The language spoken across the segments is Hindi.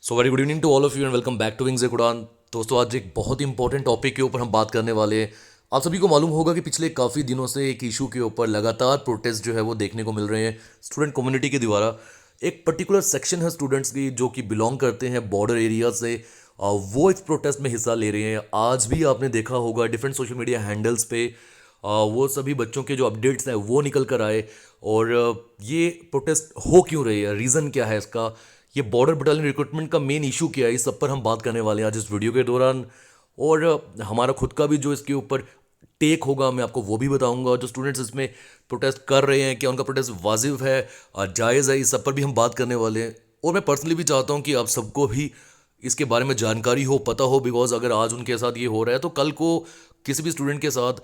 So very good evening to all of you and welcome back to Wings Udaan. दोस्तों, आज एक बहुत इंपॉर्टेंट टॉपिक के ऊपर हम बात करने वाले हैं। आप सभी को मालूम होगा कि पिछले काफ़ी दिनों से एक इशू के ऊपर लगातार प्रोटेस्ट जो है वो देखने को मिल रहे हैं स्टूडेंट कम्युनिटी के द्वारा। एक पर्टिकुलर सेक्शन है स्टूडेंट्स की जो कि बिलोंग करते हैं बॉर्डर एरिया से, वो इस प्रोटेस्ट में हिस्सा ले रहे हैं। आज भी आपने देखा होगा डिफरेंट सोशल मीडिया हैंडल्स पे वो सभी बच्चों के जो अपडेट्स हैं वो निकल कर आए। और ये प्रोटेस्ट हो क्यों रही है, रीज़न क्या है इसका, ये बॉर्डर बटालियन रिक्रूटमेंट का मेन इशू क्या है, इस सब पर हम बात करने वाले हैं आज इस वीडियो के दौरान। और हमारा खुद का भी जो इसके ऊपर टेक होगा मैं आपको वो भी बताऊंगा। जो स्टूडेंट्स इसमें प्रोटेस्ट कर रहे हैं, क्या उनका प्रोटेस्ट वाजिब है, जायज़ है, इस सब पर भी हम बात करने वाले हैं। और मैं पर्सनली भी चाहता हूँ कि आप सबको भी इसके बारे में जानकारी हो, पता हो, बिकॉज अगर आज उनके साथ ये हो रहा है तो कल को किसी भी स्टूडेंट के साथ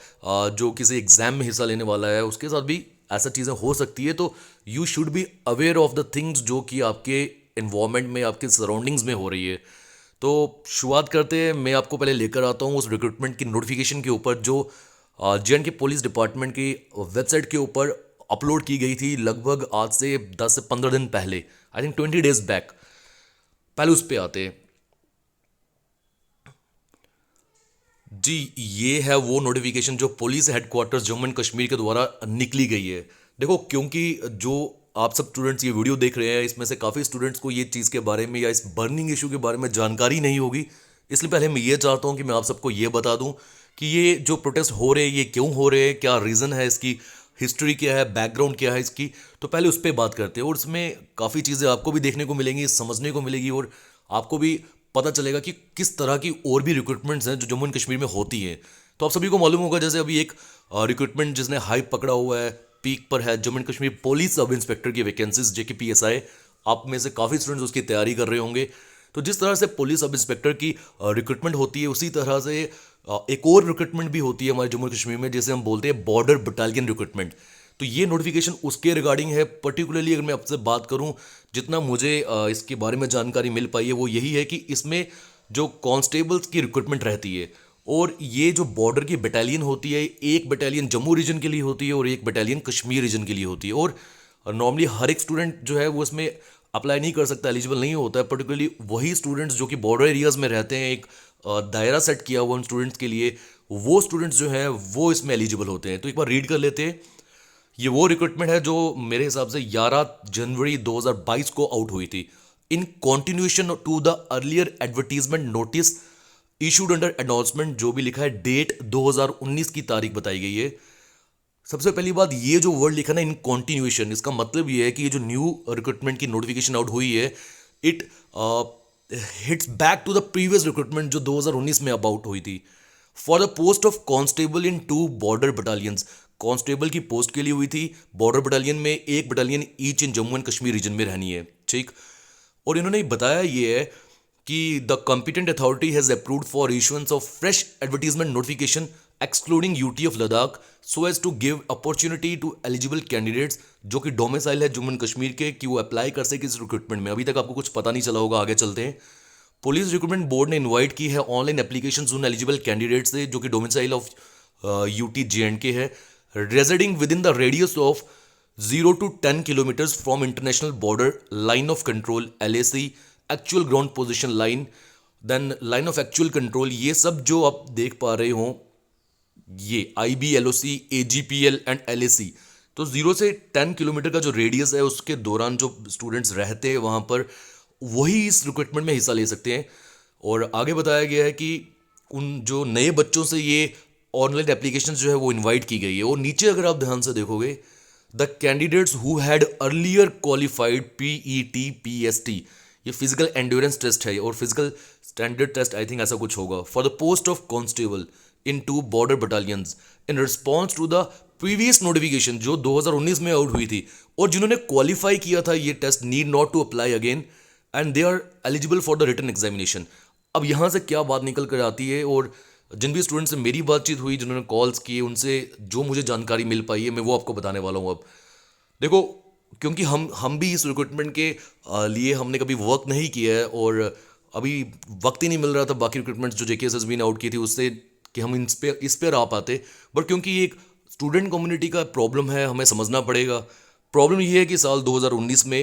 जो किसी एग्जाम में हिस्सा लेने वाला है उसके साथ भी ऐसा चीज़ें हो सकती है। तो you should be aware of the things जो कि आपके इन्वायरमेंट में, आपके सराउंडिंग्स में हो रही है। तो शुरुआत करते हैं। मैं आपको पहले लेकर आता हूँ उस रिक्रूटमेंट की नोटिफिकेशन के ऊपर जो जे के पुलिस डिपार्टमेंट की वेबसाइट के ऊपर अपलोड की गई थी लगभग आज से 10 से 15 दिन पहले, आई थिंक 20 डेज बैक। पहले उस पर आते हैं जी। ये है वो नोटिफिकेशन जो police headquarters Jammu and Kashmir के द्वारा निकली गई है। देखो, क्योंकि जो आप सब स्टूडेंट्स ये वीडियो देख रहे हैं इसमें से काफ़ी स्टूडेंट्स को ये चीज़ के बारे में या इस बर्निंग इशू के बारे में जानकारी नहीं होगी, इसलिए पहले मैं ये चाहता हूँ कि मैं आप सबको ये बता दूँ कि ये जो प्रोटेस्ट हो रहे हैं ये क्यों हो रहे हैं, क्या रीज़न है इसकी, हिस्ट्री क्या है, बैकग्राउंड क्या है इसकी। तो पहले उस पर बात करते हैं और इसमें काफ़ी चीज़ें आपको भी देखने को मिलेंगी, समझने को मिलेगी और आपको भी पता चलेगा कि किस तरह की और भी रिक्रूटमेंट्स हैं जो जम्मू एंड कश्मीर में होती हैं। तो आप सभी को मालूम होगा जैसे अभी एक रिक्रूटमेंट जिसने हाइप पकड़ा हुआ है, पीक पर है, Jammu and Kashmir police sub inspector की वैकेंसीज JKPSI। आप में से काफ़ी स्टूडेंट्स उसकी तैयारी कर रहे होंगे। तो जिस तरह से पुलिस सब इंस्पेक्टर की रिक्रूटमेंट होती है उसी तरह से एक और रिक्रूटमेंट भी होती है हमारे जम्मू कश्मीर में, जिसे हम बोलते हैं बॉर्डर बटालियन रिक्रूटमेंट। तो ये नोटिफिकेशन उसके रिगार्डिंग है। पर्टिकुलरली अगर मैं आपसे बात करूं, जितना मुझे इसके बारे में जानकारी मिल पाई है वो यही है कि इसमें जो कांस्टेबल्स की रिक्रूटमेंट रहती है और ये जो बॉर्डर की बटालियन होती है, एक बटालियन जम्मू रीजन के लिए होती है और एक बटालियन कश्मीर रीजन के लिए होती है। और नॉर्मली हर एक स्टूडेंट जो है वो इसमें अप्लाई नहीं कर सकता, एलिजिबल नहीं होता है। पर्टिकुलरली वही स्टूडेंट्स जो कि बॉर्डर एरियाज में रहते हैं, एक दायरा सेट किया हुआ उन स्टूडेंट्स के लिए, वो स्टूडेंट्स जो हैं वो इसमें एलिजिबल होते हैं। तो एक बार रीड कर लेते हैं। ये वो रिक्रूटमेंट है जो मेरे हिसाब से 11 जनवरी 2022 को आउट हुई थी। In continuation to the earlier advertisement notice issued under announcement, जो भी लिखा है डेट 2019 की तारीख बताई गई है। सबसे पहली बात, ये जो वर्ड लिखा ना इन कॉन्टिन्यूएशन, इसका मतलब ये है कि ये जो न्यू रिक्रूटमेंट की नोटिफिकेशन आउट हुई है, it hits back to the previous recruitment जो 2019 में अबाउट हुई थी for the post of constable in 2 border battalions. Constable की पोस्ट के लिए हुई थी बॉर्डर बटालियन में, एक battalion each in Jammu and Kashmir region में रहनी है, ठीक। और इन्होंने बताया ये है कि the competent authority has approved for issuance of fresh advertisement notification excluding UT of Ladakh so as to give opportunity to eligible candidates जो कि डोमिसाइल है जम्मू एंड कश्मीर के, कि वो अप्लाई कर सके इस रिक्रूटमेंट में। अभी तक आपको कुछ पता नहीं चला होगा, आगे चलते हैं। पुलिस रिक्रूटमेंट बोर्ड ने इनवाइट की है ऑनलाइन एप्लीकेशन उन एलिजिबल कैंडिडेट से जो कि डोमिसाइल ऑफ UT JNK है, residing within the radius of 0 to 10 kilometres from international border line of control LAC, actual ground position line, then line of actual control. ये सब जो आप देख पा रहे हो, ये IB LOC AGPL and LAC। तो 0 से 10 किलोमीटर का जो रेडियस है उसके दौरान जो स्टूडेंट्स रहते हैं वहाँ पर वही इस रिक्रूटमेंट में हिस्सा ले सकते हैं। और आगे बताया गया है कि उन जो नए बच्चों से ये ऑनलाइन एप्लीकेशन जो है वो इनवाइट की गई है। और नीचे अगर आप ध्यान से देखोगे, the candidates who had earlier qualified PET PST, ये फिजिकल एंड्योरेंस टेस्ट है और physical standard test I think ऐसा कुछ होगा, for the post of constable in 2 border battalions in response to the previous notification जो 2019 में आउट हुई थी। और जिन्होंने क्वालिफाई किया था ये test need not to apply again and they are eligible for the written examination. अब यहाँ से क्या बात निकल कर आती है, और जिन भी स्टूडेंट से मेरी बातचीत हुई, जिन्होंने कॉल्स किए, उनसे जो मुझे जानकारी मिल पाई है मैं वो आपको बताने वाला हूँ। अब देखो, क्योंकि हम भी इस रिक्रूटमेंट के लिए हमने कभी वर्क नहीं किया है और अभी वक्त ही नहीं मिल रहा था बाकी रिक्रूटमेंट्स जो JKSSB ने आउट की थी उससे, कि हम इस पर आ पाते। बट क्योंकि ये एक स्टूडेंट कम्युनिटी का प्रॉब्लम है, हमें समझना पड़ेगा। प्रॉब्लम ये है कि साल 2019 में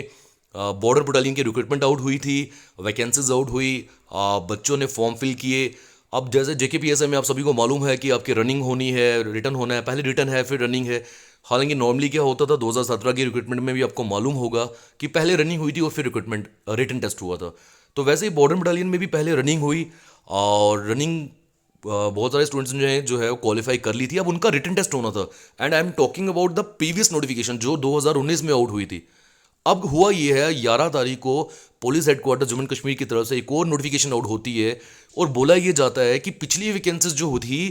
बॉर्डर बटालियन की रिक्रूटमेंट आउट हुई थी, वैकेंसीज आउट हुई, बच्चों ने फॉर्म फिल किए। अब जैसे जेकेपीएसआई में आप सभी को मालूम है कि आपकी रनिंग होनी है, रिटर्न होना है, पहले रिटर्न है फिर रनिंग है। हालांकि नॉर्मली क्या होता था 2017 की रिक्रूटमेंट में भी आपको मालूम होगा कि पहले रनिंग हुई थी और फिर रिक्रूटमेंट रिटर्न टेस्ट हुआ था। तो वैसे ही बॉर्डर बटालियन में भी पहले रनिंग हुई और रनिंग बहुत सारे स्टूडेंट्स ने जो है वो क्वालिफाई कर ली थी। अब उनका रिटन टेस्ट होना था and I am talking about the previous notification जो 2019 में आउट हुई थी। अब हुआ ये है 11 तारीख को police headquarter Jammu and Kashmir की तरफ से एक और नोटिफिकेशन आउट होती है और बोला ये जाता है कि पिछली वैकेंसीज जो थी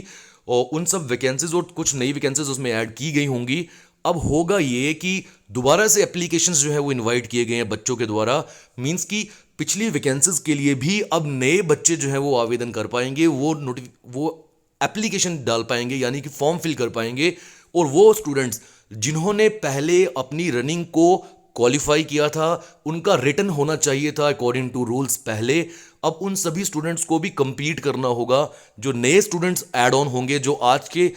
और उन सब वैकेंसीज और कुछ नई वैकेंसीज उसमें ऐड की गई होंगी। अब होगा ये कि दोबारा से एप्लीकेशंस जो है वो इनवाइट किए गए हैं बच्चों के द्वारा। मींस कि पिछली वैकेंसीज के लिए भी अब नए बच्चे जो है वो आवेदन कर पाएंगे, वो एप्लीकेशन डाल पाएंगे, यानी कि फॉर्म फिल कर पाएंगे। और वो स्टूडेंट्स जिन्होंने पहले अपनी रनिंग को क्वालिफाई किया था, उनका रिटर्न होना चाहिए था अकॉर्डिंग टू रूल्स पहले। अब उन सभी स्टूडेंट्स को भी कंपीट करना होगा। जो नए स्टूडेंट्स ऐड ऑन होंगे जो आज के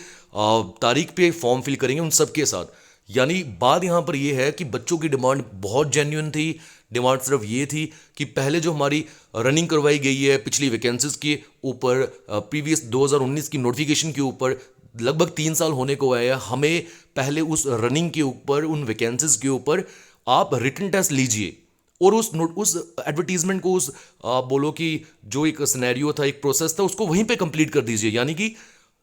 तारीख पे फॉर्म फिल करेंगे उन सब के साथ। यानी बात यहां पर यह है कि बच्चों की डिमांड बहुत जेन्युइन थी। डिमांड सिर्फ ये थी कि पहले जो हमारी रनिंग करवाई गई है पिछली वैकेंसीज के ऊपर, प्रीवियस 2019 की नोटिफिकेशन के ऊपर लगभग 3 साल होने को आया है, हमें पहले उस रनिंग के ऊपर, उन वैकेंसीज के ऊपर आप रिटन टेस्ट लीजिए और उस एडवर्टीजमेंट को, उस आप बोलो कि जो एक सिनेरियो था, एक प्रोसेस था, उसको वहीं पे कंप्लीट कर दीजिए। यानी कि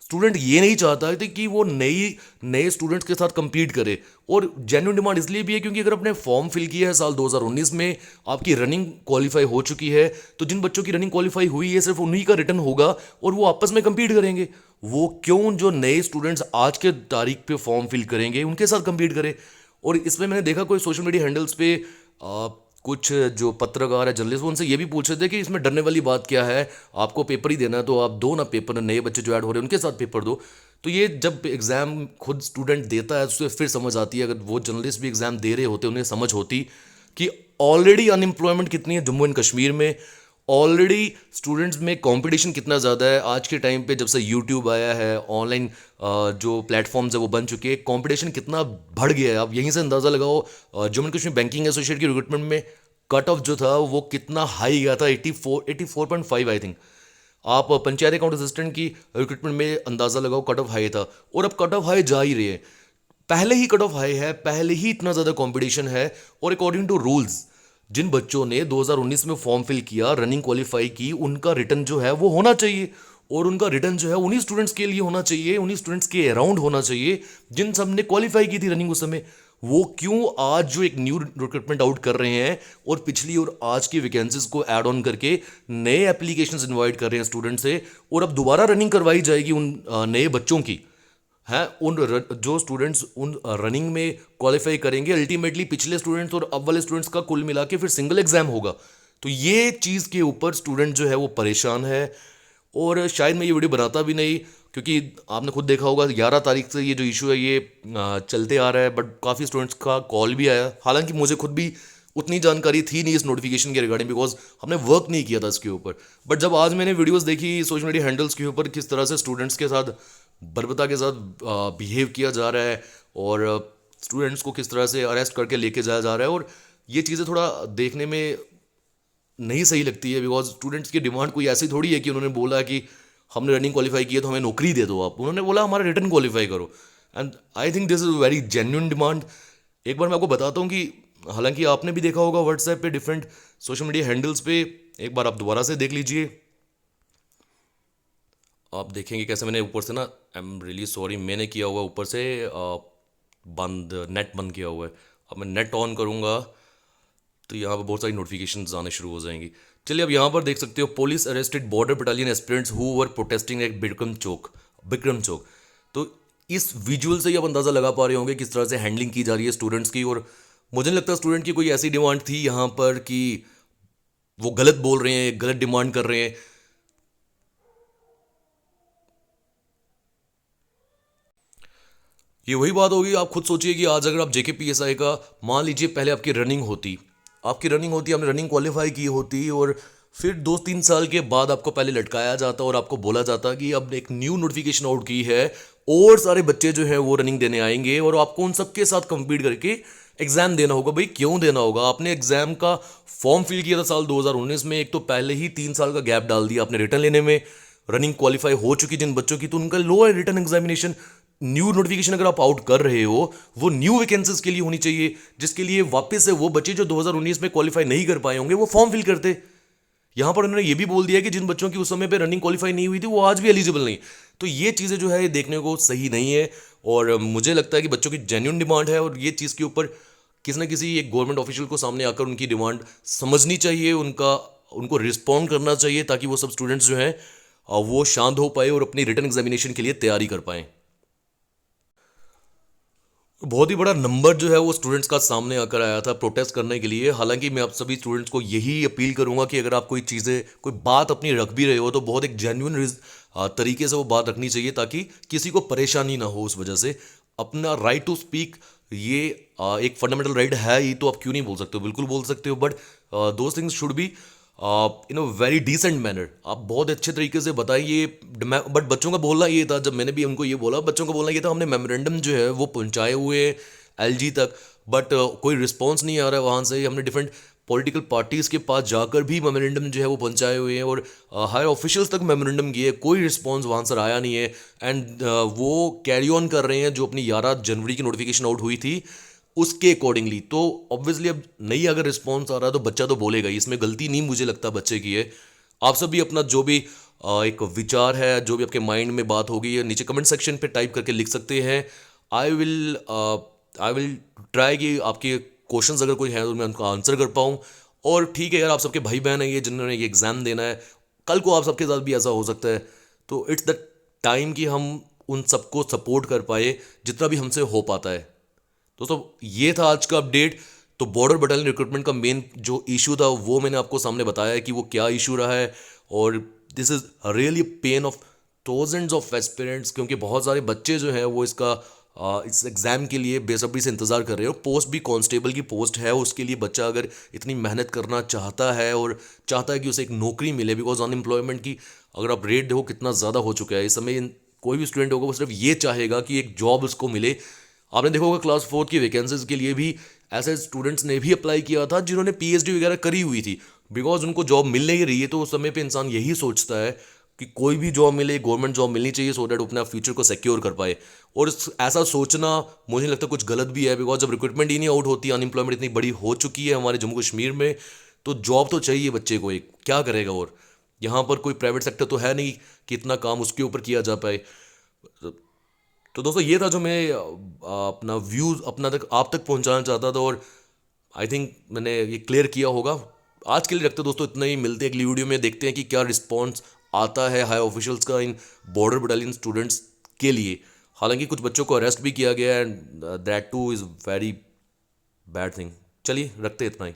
स्टूडेंट ये नहीं चाहता है कि वो नए स्टूडेंट्स के साथ compete करे। और जेन्युइन डिमांड इसलिए भी है क्योंकि अगर आपने फॉर्म फिल किया है साल 2019 में, आपकी रनिंग क्वालिफाई हो चुकी है, तो जिन बच्चों की रनिंग क्वालिफाई हुई है सिर्फ उन्हीं का रिटर्न होगा और वो आपस में compete करेंगे। वो क्यों जो नए स्टूडेंट्स आज के तारीख पे फॉर्म फिल करेंगे उनके साथ compete करे। और इसमें मैंने देखा कोई सोशल मीडिया हैंडल्स पे कुछ जो पत्रकार है, जर्नलिस्ट, वो उनसे ये भी पूछ रहे थे कि इसमें डरने वाली बात क्या है, आपको पेपर ही देना है तो आप दो ना पेपर, नए बच्चे जो ऐड हो रहे हैं उनके साथ पेपर दो। तो ये जब एग्ज़ाम खुद स्टूडेंट देता है तो फिर समझ आती है। अगर वो जर्नलिस्ट भी एग्ज़ाम दे रहे होते उन्हें समझ होती कि ऑलरेडी अनएम्प्लॉयमेंट कितनी है जम्मू एंड कश्मीर में, ऑलरेडी स्टूडेंट्स में कंपटीशन कितना ज़्यादा है। आज के टाइम पे जब से यूट्यूब आया है, ऑनलाइन जो प्लेटफॉर्म्स है वो बन चुके हैं, कंपटीशन कितना बढ़ गया है। आप यहीं से अंदाज़ा लगाओ, Jammu and Kashmir banking associate की रिक्रूटमेंट में कट ऑफ जो था वो कितना हाई गया था, 84.5 आई थिंक। आप पंचायत अकाउंट असिस्टेंट की रिक्रूटमेंट में अंदाज़ा लगाओ, कट ऑफ हाई था और अब कट ऑफ हाई जा ही रही है। पहले ही कट ऑफ हाई है, पहले ही इतना ज़्यादा कंपटीशन है। और अकॉर्डिंग टू रूल्स जिन बच्चों ने 2019 में फॉर्म फिल किया, रनिंग क्वालिफाई की, उनका रिटर्न जो है वो होना चाहिए। और उनका रिटर्न जो है उन्हीं स्टूडेंट्स के लिए होना चाहिए, उन्हीं स्टूडेंट्स के अराउंड होना चाहिए जिन सब ने क्वालिफाई की थी रनिंग उस समय। वो क्यों आज जो एक न्यू रिक्रूटमेंट आउट कर रहे हैं और पिछली और आज की वैकेंसीज को ऐड ऑन करके नए एप्लीकेशंस इनवाइट कर रहे हैं स्टूडेंट से, और अब दोबारा रनिंग करवाई जाएगी उन नए बच्चों की है। जो स्टूडेंट्स उन रनिंग में क्वालिफाई करेंगे, अल्टीमेटली पिछले स्टूडेंट्स और अब वाले स्टूडेंट्स का कुल मिला के फिर सिंगल एग्जाम होगा। तो ये चीज़ के ऊपर स्टूडेंट जो है वो परेशान है। और शायद मैं ये वीडियो बनाता भी नहीं क्योंकि आपने खुद देखा होगा 11 तारीख से ये जो इशू है ये चलते आ रहा है, बट काफ़ी स्टूडेंट्स का कॉल भी आया। हालांकि मुझे खुद भी उतनी जानकारी थी नहीं इस नोटिफिकेशन के रिगार्डिंग, बिकॉज हमने वर्क नहीं किया था इसके ऊपर। बट जब आज मैंने वीडियोस देखी सोशल मीडिया हैंडल्स के ऊपर किस तरह से स्टूडेंट्स के साथ बर्बरता के साथ बिहेव किया जा रहा है और स्टूडेंट्स को किस तरह से अरेस्ट करके लेके जाया जा रहा है, और ये चीज़ें थोड़ा देखने में नहीं सही लगती है। बिकॉज स्टूडेंट्स की डिमांड कोई ऐसी थोड़ी है कि उन्होंने बोला कि हमने रनिंग क्वालिफाई की है तो हमें नौकरी दे दो आप। उन्होंने बोला हमारा रिटर्न क्वालिफाई करो, and I think this is very genuine demand. एक बार मैं आपको बताता हूँ कि हालांकि आपने भी देखा होगा व्हाट्सएप पे, डिफरेंट सोशल मीडिया हैंडल्स पे, एक बार आप दोबारा से देख लीजिए। आप देखेंगे कैसे मैंने ऊपर से ना, आई एम रियली सॉरी, मैंने किया हुआ ऊपर से नेट बंद किया हुआ है। अब मैं नेट ऑन करूँगा तो यहाँ पर बहुत सारी नोटिफिकेशंस आने शुरू हो जाएंगी। चलिए अब यहाँ पर देख सकते हो, police arrested border battalion aspirants who were protesting at Bikram Chowk. तो इस विजुअल से ही आप अंदाज़ा लगा पा रहे होंगे किस तरह से हैंडलिंग की जा रही है स्टूडेंट्स की। और मुझे नहीं लगता स्टूडेंट की कोई ऐसी डिमांड थी यहाँ पर कि वो गलत बोल रहे हैं, गलत डिमांड कर रहे हैं। ये वही बात होगी, आप खुद सोचिए कि आज अगर आप जेकेपीएसआई का, मान लीजिए पहले आपकी रनिंग होती, आपने रनिंग क्वालिफाई की होती और फिर 2-3 साल के बाद आपको पहले लटकाया जाता और आपको बोला जाता कि अब एक न्यू नोटिफिकेशन आउट की है और सारे बच्चे जो है वो रनिंग देने आएंगे और आपको उन सबके साथ कंपीट करके एग्जाम देना होगा। भाई क्यों देना होगा? आपने एग्जाम का फॉर्म फिल किया था साल 2019 में, एक तो पहले ही 3 साल का गैप डाल दिया आपने रिटर्न लेने में। रनिंग क्वालिफाई हो चुकी जिन बच्चों की, तो उनका लो है रिटर्न एग्जामिनेशन। न्यू नोटिफिकेशन अगर आप आउट कर रहे हो, वो न्यू वैकेंसीज के लिए होनी चाहिए, जिसके लिए वापस से वो बच्चे जो 2019 में क्वालिफाई नहीं कर पाए होंगे वो फॉर्म फिल करते। यहां पर उन्होंने ये भी बोल दिया कि जिन बच्चों की उस समय पे रनिंग क्वालिफाई नहीं हुई थी वो आज भी एलिजिबल नहीं। तो ये चीज़ें जो है ये देखने को सही नहीं है। और मुझे लगता है कि बच्चों की जेन्युइन डिमांड है, और ये चीज़ के ऊपर किसी ना किसी एक गवर्नमेंट ऑफिशियल को सामने आकर उनकी डिमांड समझनी चाहिए, उनको रिस्पॉन्ड करना चाहिए, ताकि वो सब स्टूडेंट्स जो हैं वो शांत हो पाए और अपनी रिटर्न एग्जामिनेशन के लिए तैयारी कर पाएँ। बहुत ही बड़ा नंबर जो है वो स्टूडेंट्स का सामने आकर आया था प्रोटेस्ट करने के लिए। हालांकि मैं आप सभी स्टूडेंट्स को यही अपील करूंगा कि अगर आप कोई चीज़ें, कोई बात अपनी रख भी रहे हो तो बहुत एक जेन्युइन तरीके से वो बात रखनी चाहिए, ताकि किसी को परेशानी ना हो उस वजह से। अपना राइट टू स्पीक, ये एक फंडामेंटल राइट है ही, तो आप क्यों नहीं बोल सकते हो? बिल्कुल बोल सकते हो, but those things should be in a very decent manner. आप बहुत अच्छे तरीके से बताइए। बट बच्चों का बोलना ये था, जब मैंने भी उनको ये बोला, बच्चों का बोलना ये था हमने मेमोरेंडम जो है वो पहुंचाए हुए एलजी तक, बट कोई रिस्पॉन्स नहीं आ रहा है वहाँ से। हमने डिफरेंट पॉलिटिकल पार्टीज़ के पास जाकर भी मेमोरेंडम जो है वो पहुंचाए हुए हैं, और हायर ऑफिशियल्स तक मेमोरेंडम किए, कोई रिस्पॉन्स वहाँ से आया नहीं है। एंड वो कैरी ऑन कर रहे हैं जो अपनी 11 जनवरी की नोटिफिकेशन आउट हुई थी उसके अकॉर्डिंगली। तो ऑब्वियसली अब नहीं अगर रिस्पॉन्स आ रहा है तो बच्चा तो बोलेगा ही, इसमें गलती नहीं मुझे लगता बच्चे की है। आप सब भी अपना जो भी एक विचार है, जो भी आपके माइंड में बात होगी, ये नीचे कमेंट सेक्शन पे टाइप करके लिख सकते हैं। आई विल ट्राई कि आपके क्वेश्चंस अगर कोई है तो मैं उनका आंसर कर पाऊँ। और ठीक है यार, आप सबके भाई बहन है ये जिन्होंने ये एग्ज़ाम देना है, कल को आप सबके साथ भी ऐसा हो सकता है। तो इट्स द टाइम कि हम उन सबको सपोर्ट कर पाए जितना भी हमसे हो पाता है। दोस्तों ये था आज का अपडेट। तो बॉर्डर बटालियन रिक्रूटमेंट का मेन जो इशू था वो मैंने आपको सामने बताया है कि वो क्या इशू रहा है। और this is really pain of thousands of aspirants, क्योंकि बहुत सारे बच्चे जो हैं वो इस एग्ज़ाम के लिए बेसब्री से इंतज़ार कर रहे हो। पोस्ट भी कांस्टेबल की पोस्ट है, उसके लिए बच्चा अगर इतनी मेहनत करना चाहता है और चाहता है कि उसे एक नौकरी मिले, बिकॉज अनएम्प्लॉयमेंट की अगर आप रेट देखो कितना ज़्यादा हो चुका है इस समय। कोई भी स्टूडेंट होगा वो सिर्फ ये चाहेगा कि एक जॉब उसको मिले। आपने देखा होगा क्लास 4 की वैकेंसीज के लिए भी ऐसे स्टूडेंट्स ने भी अप्लाई किया था जिन्होंने पीएचडी वगैरह करी हुई थी, बिकॉज उनको जॉब मिल नहीं रही है। तो उस समय पे इंसान यही सोचता है कि कोई भी जॉब मिले, गवर्नमेंट जॉब मिलनी चाहिए, सो दैट अपना फ्यूचर को सिक्योर कर पाए। और ऐसा सोचना मुझे लगता है कुछ गलत भी है, बिकॉज जब रिक्रूटमेंट ही नहीं आउट होती, अनएम्प्लॉयमेंट इतनी बड़ी हो चुकी है हमारे जम्मू कश्मीर में, तो जॉब तो चाहिए बच्चे को, एक क्या करेगा। और यहाँ पर कोई प्राइवेट सेक्टर तो है नहीं कि इतना काम उसके ऊपर किया जा पाए। तो दोस्तों ये था जो मैं अपना व्यूज़ अपना तक आप तक पहुंचाना चाहता था, और आई थिंक मैंने ये क्लियर किया होगा। आज के लिए रखते हैं दोस्तों इतना ही, मिलते हैं अगली वीडियो में, देखते हैं कि क्या रिस्पॉन्स आता है हाई ऑफिशियल्स का इन बॉर्डर बटालियन स्टूडेंट्स के लिए। हालांकि कुछ बच्चों को अरेस्ट भी किया गया है, and that two is very bad thing. चलिए रखते हैं इतना ही।